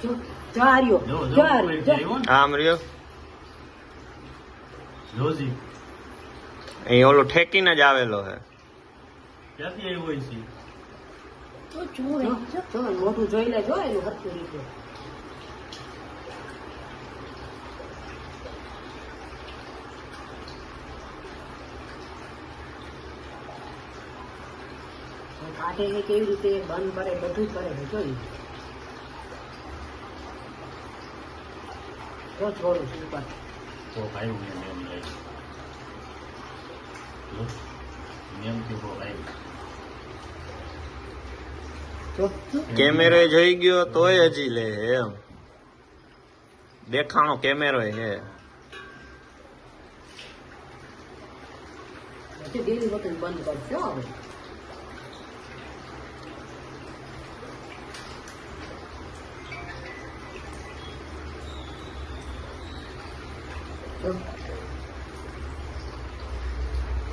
જો આ રહ્યો. જો આ રહ્યો. આમ રહ્યો અહીં ઓલો ઠેકીને જ આવેલો હે. ક્યાંથી આવ્યો હોય છે? જો મોઢું જોઈ લે, જો એનું હરખું રીતે. કાઢે છે કેવી રીતે, બંધ કરે, બધું કરે છે. જોઈ જો છોડું છું ઉપર. તો આવ્યું મેં એમ લઈ નિયમથી બહુ આવ્યું. જો કેમેરો જોઈ ગયો તોય હજી લે એમ દેખાણો કેમેરો હે. દિલ્હી વખત બંધ કરશો હવે. જો